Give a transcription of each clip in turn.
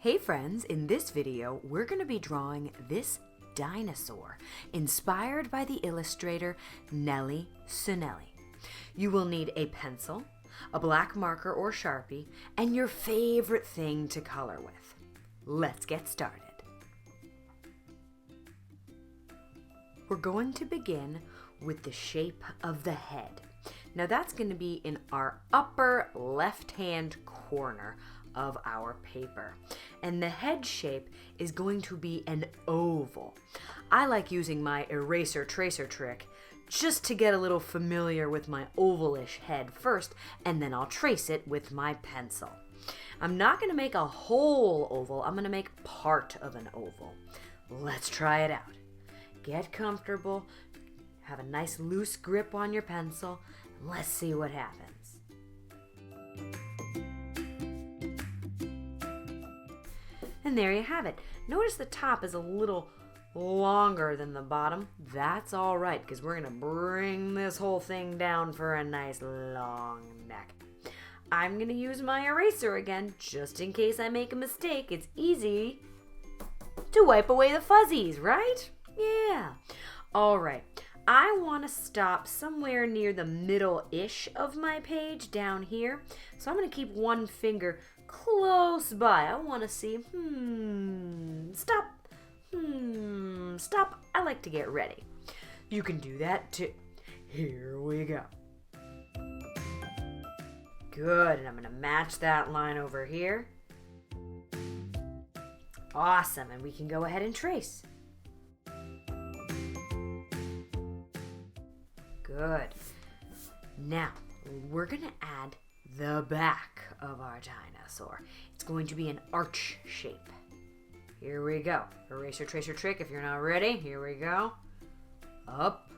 Hey friends, in this video we're going to be drawing this dinosaur inspired by the illustrator Nelli Suneli. You will need a pencil, a black marker or Sharpie, and your favorite thing to color with. Let's get started. We're going to begin with the shape of the head. Now that's going to be in our upper left-hand corner of our paper. And the head shape is going to be an oval. I like using my eraser tracer trick just to get a little familiar with my ovalish head first, and then I'll trace it with my pencil. I'm not going to make a whole oval, I'm going to make part of an oval. Let's try it out. Get comfortable, have a nice loose grip on your pencil, and let's see what happens. And there you have it. Notice the top is a little longer than the bottom. That's all right, because we're going to bring this whole thing down for a nice long neck. I'm going to use my eraser again, just in case I make a mistake. It's easy to wipe away the fuzzies, right? Yeah. All right. I want to stop somewhere near the middle-ish of my page down here. So I'm going to keep one finger close by. I want to see, stop, stop. I like to get ready. You can do that too. Here we go. Good, and I'm going to match that line over here. Awesome, and we can go ahead and trace. Good. Now, we're going to add the back of our dinosaur. It's going to be an arch shape. Here we go. Eraser tracer trick if you're not ready. Here we go. Up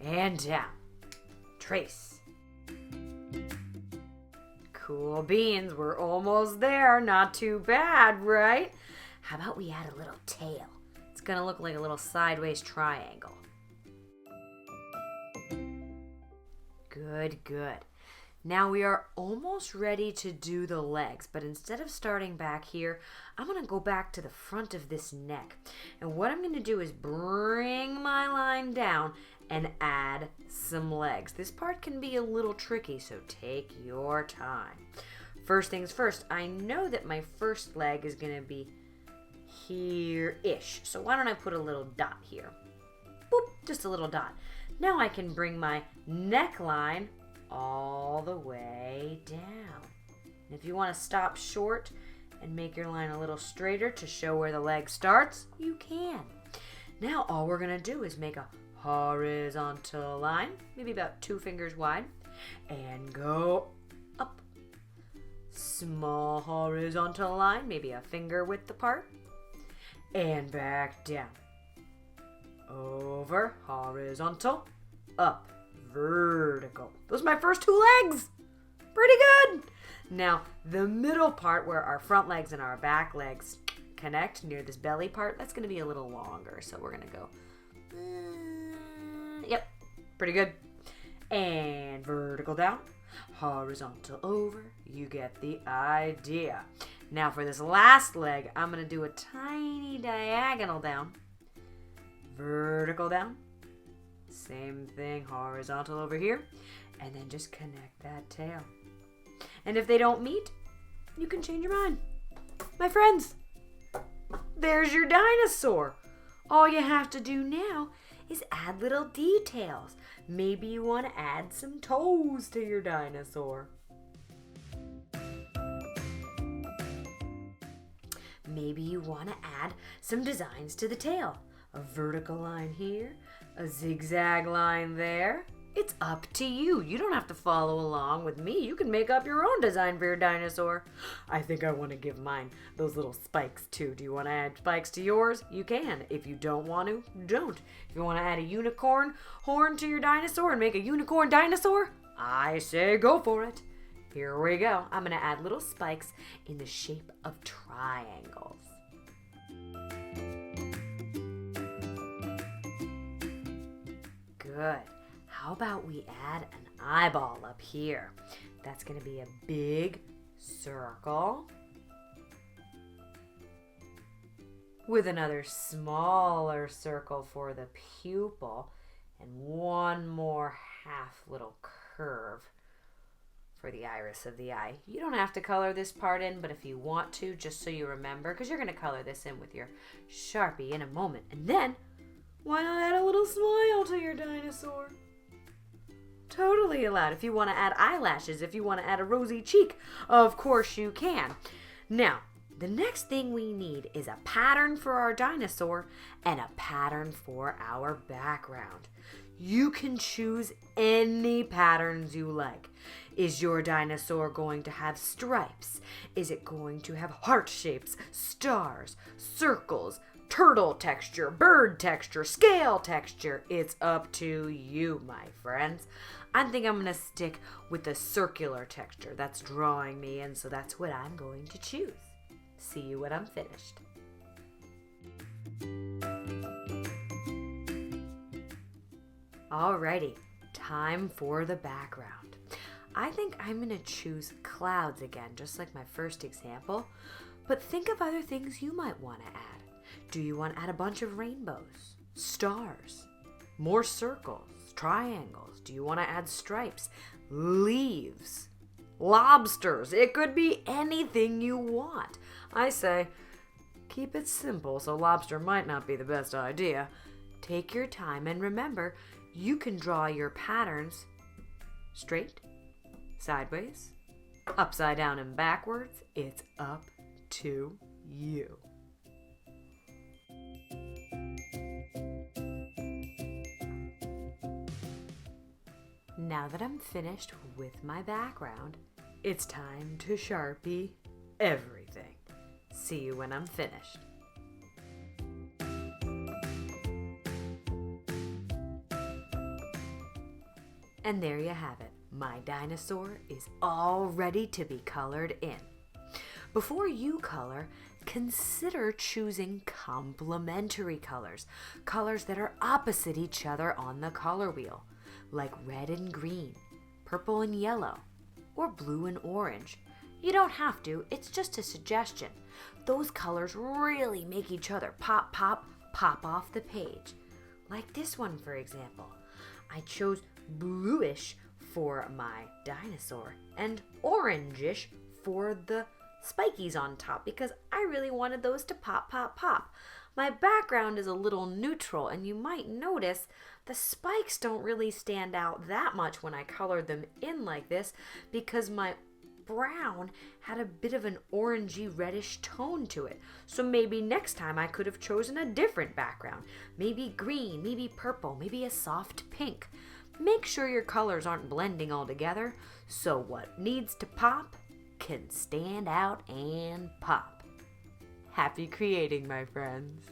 and down. Trace. Cool beans. We're almost there. Not too bad, right? How about we add a little tail? It's going to look like a little sideways triangle. Good, good. Now we are almost ready to do the legs, but instead of starting back here, I'm going to go back to the front of this neck. And what I'm going to do is bring my line down and add some legs. This part can be a little tricky, so take your time. First things first, I know that my first leg is going to be here-ish, so why don't I put a little dot here? Boop, just a little dot. Now I can bring my neckline all the way down. And if you want to stop short and make your line a little straighter to show where the leg starts, you can. Now all we're going to do is make a horizontal line, maybe about 2 fingers wide, and go up. Small horizontal line, maybe a finger width apart, and back down. Over, horizontal, up, vertical. Those are my first 2 legs. Pretty good. Now, the middle part where our front legs and our back legs connect near this belly part, that's going to be a little longer. So we're going to go, yep, pretty good. And vertical down, horizontal over. You get the idea. Now for this last leg, I'm going to do a tiny diagonal down. Vertical down, same thing, horizontal over here, and then just connect that tail. And if they don't meet, you can change your mind. My friends, there's your dinosaur. All you have to do now is add little details. Maybe you want to add some toes to your dinosaur. Maybe you want to add some designs to the tail. A vertical line here, a zigzag line there. It's up to you. You don't have to follow along with me. You can make up your own design for your dinosaur. I think I want to give mine those little spikes too. Do you want to add spikes to yours? You can. If you don't want to, don't. If you want to add a unicorn horn to your dinosaur and make a unicorn dinosaur, I say go for it. Here we go. I'm going to add little spikes in the shape of triangles. Good. How about we add an eyeball up here? That's going to be a big circle with another smaller circle for the pupil, and one more half little curve for the iris of the eye. You don't have to color this part in, but if you want to, just so you remember, because you're going to color this in with your Sharpie in a moment. And then, why not add a little smile to your dinosaur? Totally allowed. If you want to add eyelashes, if you want to add a rosy cheek, of course you can. Now, the next thing we need is a pattern for our dinosaur and a pattern for our background. You can choose any patterns you like. Is your dinosaur going to have stripes? Is it going to have heart shapes, stars, circles, turtle texture, bird texture, scale texture? It's up to you, my friends. I think I'm going to stick with the circular texture. That's drawing me in, so that's what I'm going to choose. See you when I'm finished. Alrighty, time for the background. I think I'm going to choose clouds again, just like my first example, but think of other things you might want to add. Do you want to add a bunch of rainbows, stars, more circles, triangles? Do you want to add stripes, leaves, lobsters? It could be anything you want. I say, keep it simple, so lobster might not be the best idea. Take your time, and remember, you can draw your patterns straight, sideways, upside down, and backwards. It's up to you. Now that I'm finished with my background, it's time to Sharpie everything. See you when I'm finished. And there you have it. My dinosaur is all ready to be colored in. Before you color, consider choosing complementary colors, colors that are opposite each other on the color wheel, like red and green, purple and yellow, or blue and orange. You don't have to, it's just a suggestion. Those colors really make each other pop, pop, pop off the page. Like this one, for example. I chose bluish for my dinosaur and orangish for the spikies on top because I really wanted those to pop, pop, pop. My background is a little neutral, and you might notice the spikes don't really stand out that much when I colored them in like this because my brown had a bit of an orangey reddish tone to it. So maybe next time I could have chosen a different background. Maybe green, maybe purple, maybe a soft pink. Make sure your colors aren't blending all together, so what needs to pop can stand out and pop. Happy creating, my friends.